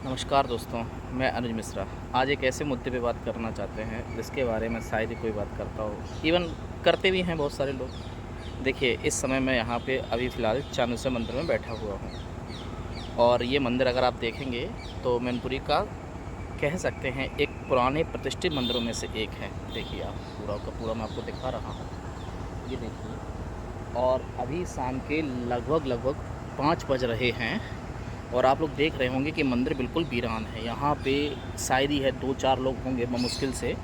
नमस्कार दोस्तों, मैं अनुज मिश्रा। आज एक ऐसे मुद्दे पे बात करना चाहते हैं जिसके बारे में शायद ही कोई बात करता हो, इवन करते भी हैं बहुत सारे लोग। देखिए, इस समय मैं यहाँ पे अभी फ़िलहाल चाणूस्य मंदिर में बैठा हुआ हूँ और ये मंदिर अगर आप देखेंगे तो मैनपुरी का कह सकते हैं एक पुराने प्रतिष्ठित मंदिरों में से एक है। देखिए, आप पूरा का पूरा मैं आपको दिखा रहा हूँ, ये देखिए। और अभी शाम के लगभग 5 बज रहे हैं और आप लोग देख रहे होंगे कि मंदिर बिल्कुल वीरान है। यहाँ पे शायद ही है 2-4 लोग होंगे मुश्किल से,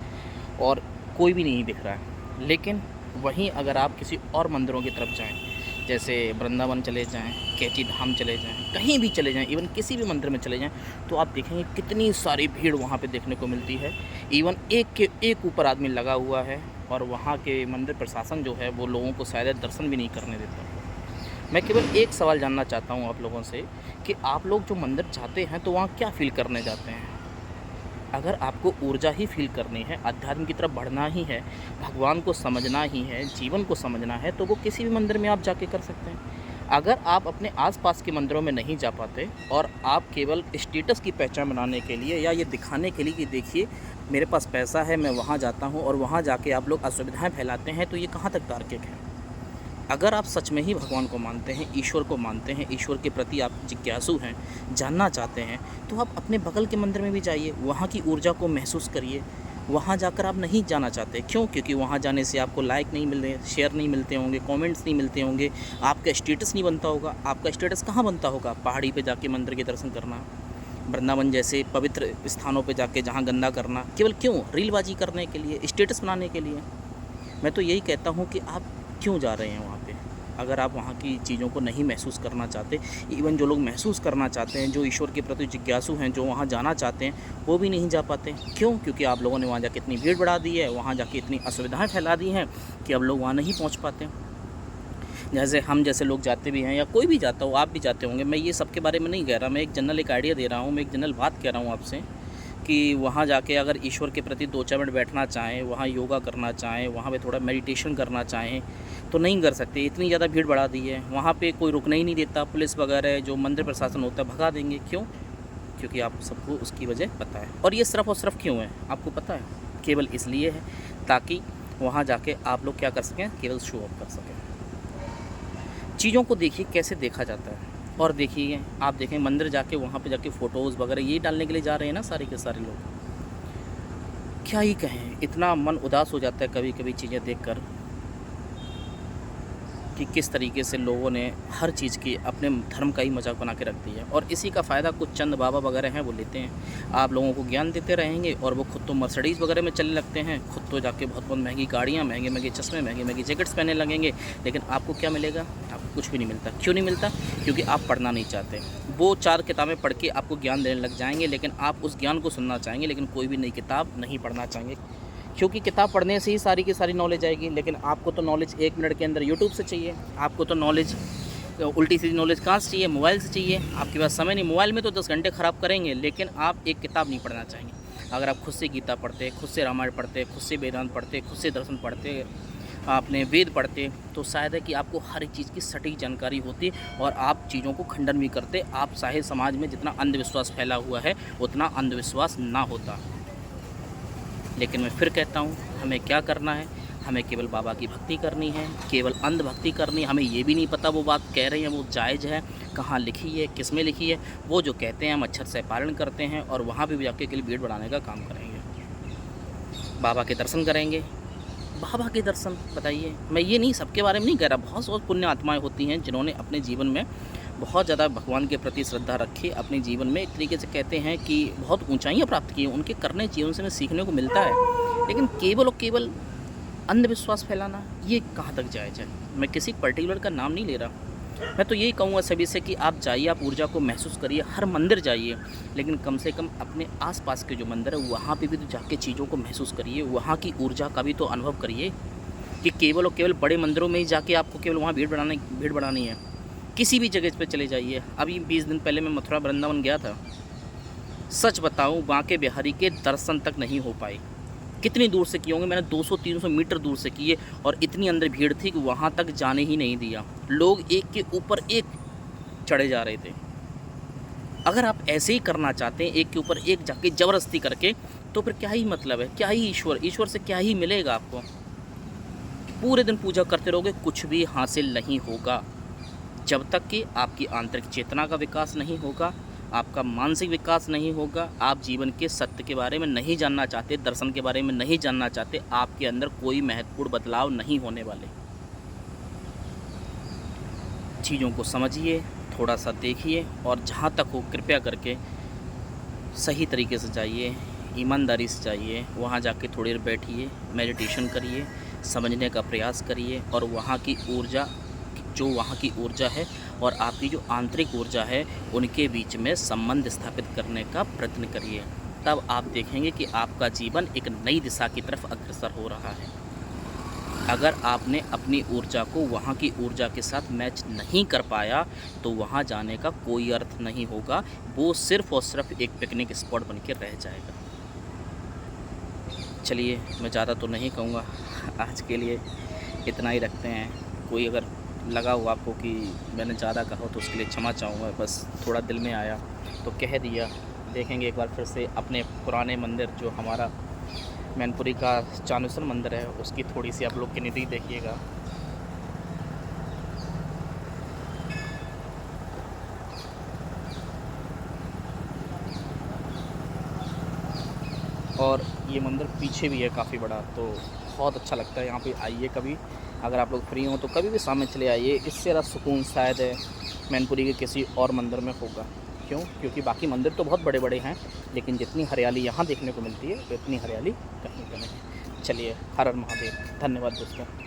और कोई भी नहीं दिख रहा है। लेकिन वहीं अगर आप किसी और मंदिरों की तरफ जाएं, जैसे वृंदावन चले जाएं, कैची धाम चले जाएं, कहीं भी चले जाएं, इवन किसी भी मंदिर में चले जाएं, तो आप देखेंगे कितनी सारी भीड़ वहाँ पे देखने को मिलती है। इवन एक के एक ऊपर आदमी लगा हुआ है और वहाँ के मंदिर प्रशासन जो है वो लोगों को शायद दर्शन भी नहीं करने देता। मैं केवल एक सवाल जानना चाहता हूँ आप लोगों से कि आप लोग जो मंदिर जाते हैं तो वहाँ क्या फ़ील करने जाते हैं? अगर आपको ऊर्जा ही फ़ील करनी है, अध्यात्म की तरफ बढ़ना ही है, भगवान को समझना ही है, जीवन को समझना है, तो वो किसी भी मंदिर में आप जाके कर सकते हैं। अगर आप अपने आस-पास के मंदिरों में नहीं जा पाते और आप केवल स्टेटस की पहचान बनाने के लिए या ये दिखाने के लिए कि देखिए मेरे पास पैसा है, मैं वहाँ जाता हूँ, और वहाँ जाके आप लोग असुविधाएँ फैलाते हैं, तो ये कहाँ तक तार्किक है? अगर आप सच में ही भगवान को मानते हैं, ईश्वर को मानते हैं, ईश्वर के प्रति आप जिज्ञासु हैं, जानना चाहते हैं, तो आप अपने बगल के मंदिर में भी जाइए, वहाँ की ऊर्जा को महसूस करिए। वहाँ जाकर आप नहीं जाना चाहते, क्यों? क्योंकि वहाँ जाने से आपको लाइक नहीं मिल रहे, शेयर नहीं मिलते होंगे, कमेंट्स नहीं मिलते होंगे, आपका स्टेटस नहीं बनता होगा। आपका स्टेटस कहाँ बनता होगा? पहाड़ी पे जाके मंदिर के दर्शन करना, वृंदावन जैसे पवित्र स्थानों पे जाके जहाँ गंदा करना, केवल क्यों? रीलबाजी करने के लिए, स्टेटस बनाने के लिए। मैं तो यही कहता हूँ कि आप क्यों जा रहे हैं वहाँ पे? अगर आप वहाँ की चीज़ों को नहीं महसूस करना चाहते, इवन जो लोग महसूस करना चाहते हैं, जो ईश्वर के प्रति जिज्ञासु हैं, जो वहाँ जाना चाहते हैं, वो भी नहीं जा पाते। क्यों? क्योंकि आप लोगों ने वहाँ जाके इतनी भीड़ बढ़ा दी है, वहाँ जाके इतनी असुविधाएँ फैला दी हैं कि अब लोग वहाँ नहीं पहुँच पाते। जैसे हम जैसे लोग जाते भी हैं, या कोई भी जाता हो, आप भी जाते होंगे, मैं ये सबके बारे में नहीं कह रहा, मैं एक जनरल एक आइडिया दे रहा हूँ, मैं एक जनरल बात कह रहा हूँ आपसे कि वहाँ जाके अगर ईश्वर के प्रति 2-4 मिनट बैठना चाहें, वहाँ योगा करना चाहें, वहाँ पे थोड़ा मेडिटेशन करना चाहें, तो नहीं कर सकते। इतनी ज़्यादा भीड़ बढ़ा दी है, वहाँ पे कोई रुकने ही नहीं देता। पुलिस वगैरह जो मंदिर प्रशासन होता है भगा देंगे। क्यों? क्योंकि आप सबको उसकी वजह पता है। और ये सिर्फ़ और सिर्फ क्यों है आपको पता है? केवल इसलिए है ताकि वहाँ जाके आप लोग क्या कर सकें? केवल शो ऑफ कर सकें। चीज़ों को देखिए कैसे देखा जाता है। और देखिए, आप देखें मंदिर जाके वहाँ पे जाके फ़ोटोज़ वगैरह ये डालने के लिए जा रहे हैं ना सारे के सारे लोग। क्या ही कहें, इतना मन उदास हो जाता है कभी-कभी चीज़ें देखकर कि किस तरीके से लोगों ने हर चीज़ की अपने धर्म का ही मज़ाक बना के रख दिया है। और इसी का फ़ायदा कुछ चंद बाबा वगैरह हैं वो लेते हैं। आप लोगों को ज्ञान देते रहेंगे और वो खुद तो मर्सिडीज़ वगैरह में चलने लगते हैं, खुद तो जाके बहुत-बहुत महँगी गाड़ियाँ, महँगे-महँगे चश्मे, महँगी-महँगी जैकेट्स पहनने लगेंगे, लेकिन आपको क्या मिलेगा? आपको कुछ भी नहीं मिलता। क्यों नहीं मिलता? क्योंकि आप पढ़ना नहीं चाहते। वो 4 किताबें पढ़ के आपको ज्ञान देने लग जाएँगे, लेकिन आप उस ज्ञान को सुनना चाहेंगे, लेकिन कोई भी नई किताब नहीं पढ़ना चाहेंगे। क्योंकि किताब पढ़ने से ही सारी की सारी नॉलेज आएगी, लेकिन आपको तो नॉलेज 1 मिनट के अंदर यूट्यूब से चाहिए। आपको तो नॉलेज उल्टी सीधी नॉलेज कहाँ से चाहिए? मोबाइल से चाहिए। आपके पास समय नहीं, मोबाइल में तो 10 घंटे ख़राब करेंगे, लेकिन आप एक किताब नहीं पढ़ना चाहेंगे। अगर आप खुद से गीता पढ़ते, खुद से रामायण पढ़ते, खुद से वेदांत पढ़ते, खुद से दर्शन पढ़ते, आपने वेद पढ़ते, तो शायद है कि आपको हर एक चीज़ की सटीक जानकारी होती और आप चीज़ों को खंडन भी करते। आप चाहे समाज में जितना अंधविश्वास फैला हुआ है उतना अंधविश्वास ना होता। लेकिन मैं फिर कहता हूँ, हमें क्या करना है? हमें केवल बाबा की भक्ति करनी है, केवल अंध भक्ति करनी है। हमें ये भी नहीं पता वो बात कह रहे हैं वो जायज़ है, कहाँ लिखी है, किस में लिखी है। वो जो कहते हैं हम अक्षर से पालन करते हैं और वहाँ पे भी जाके केवल भीड़ बढ़ाने का काम करेंगे। बाबा के दर्शन करेंगे। बाबा के दर्शन बताइए, मैं ये नहीं सबके बारे में नहीं कह रहा, बहुत पुण्य आत्माएँ होती हैं जिन्होंने अपने जीवन में बहुत ज़्यादा भगवान के प्रति श्रद्धा रखी, अपने जीवन में एक तरीके से कहते हैं कि बहुत ऊंचाइयां प्राप्त की, उनके करने चाहिए, उनसे हमें सीखने को मिलता है। लेकिन केवल और केवल अंधविश्वास फैलाना ये कहाँ तक जायज़ है? मैं किसी पर्टिकुलर का नाम नहीं ले रहा, मैं तो यही कहूँगा सभी से कि आप जाइए, आप ऊर्जा को महसूस करिए, हर मंदिर जाइए, लेकिन कम से कम अपने आसपास के जो मंदिर है वहाँ पे भी तो जाके चीज़ों को महसूस करिए, वहाँ की ऊर्जा का भी तो अनुभव करिए। कि केवल और केवल बड़े मंदिरों में ही जाके आपको केवल वहाँ भीड़ बढ़ानी है। किसी भी जगह पे चले जाइए। अभी 20 दिन पहले मैं मथुरा वृंदावन गया था। सच बताऊं, बांके बिहारी के दर्शन तक नहीं हो पाए। कितनी दूर से किए होंगे मैंने? 200-300 मीटर दूर से किए, और इतनी अंदर भीड़ थी कि वहाँ तक जाने ही नहीं दिया। लोग एक के ऊपर एक चढ़े जा रहे थे। अगर आप ऐसे ही करना चाहते हैं एक के ऊपर एक जाके ज़बरदस्ती करके, तो फिर क्या ही मतलब है, क्या ही ईश्वर से क्या ही मिलेगा आपको। पूरे दिन पूजा करते रहोगे, कुछ भी हासिल नहीं होगा जब तक कि आपकी आंतरिक चेतना का विकास नहीं होगा, आपका मानसिक विकास नहीं होगा, आप जीवन के सत्य के बारे में नहीं जानना चाहते, दर्शन के बारे में नहीं जानना चाहते, आपके अंदर कोई महत्वपूर्ण बदलाव नहीं होने वाले। चीज़ों को समझिए, थोड़ा सा देखिए, और जहाँ तक हो कृपया करके सही तरीके से जाइए, ईमानदारी से जाइए, वहाँ जाके थोड़ी देर बैठिए, मेडिटेशन करिए, समझने का प्रयास करिए, और वहाँ की ऊर्जा है और आपकी जो आंतरिक ऊर्जा है उनके बीच में संबंध स्थापित करने का प्रयत्न करिए। तब आप देखेंगे कि आपका जीवन एक नई दिशा की तरफ अग्रसर हो रहा है। अगर आपने अपनी ऊर्जा को वहाँ की ऊर्जा के साथ मैच नहीं कर पाया तो वहाँ जाने का कोई अर्थ नहीं होगा, वो सिर्फ़ और सिर्फ एक पिकनिक स्पॉट बन के रह जाएगा। चलिए, मैं ज़्यादा तो नहीं कहूँगा, आज के लिए इतना ही रखते हैं। कोई अगर लगा हो आपको कि मैंने ज़्यादा कहा तो उसके लिए क्षमा चाहूँगा, बस थोड़ा दिल में आया तो कह दिया। देखेंगे एक बार फिर से अपने पुराने मंदिर, जो हमारा मैनपुरी का चानेश्वर मंदिर है, उसकी थोड़ी सी आप लोग की निधि देखिएगा। और ये मंदिर पीछे भी है काफ़ी बड़ा, तो बहुत अच्छा लगता है। यहाँ पे आइए कभी, अगर आप लोग फ्री हों तो कभी भी शाम में चले आइए। इससे ज़्यादा सुकून शायद मैनपुरी के किसी और मंदिर में होगा। क्यों? क्योंकि बाकी मंदिर तो बहुत बड़े बड़े हैं, लेकिन जितनी हरियाली यहाँ देखने को मिलती है उतनी हरियाली कहीं पर नहीं। चलिए, हर हर महादेव। धन्यवाद दोस्तों।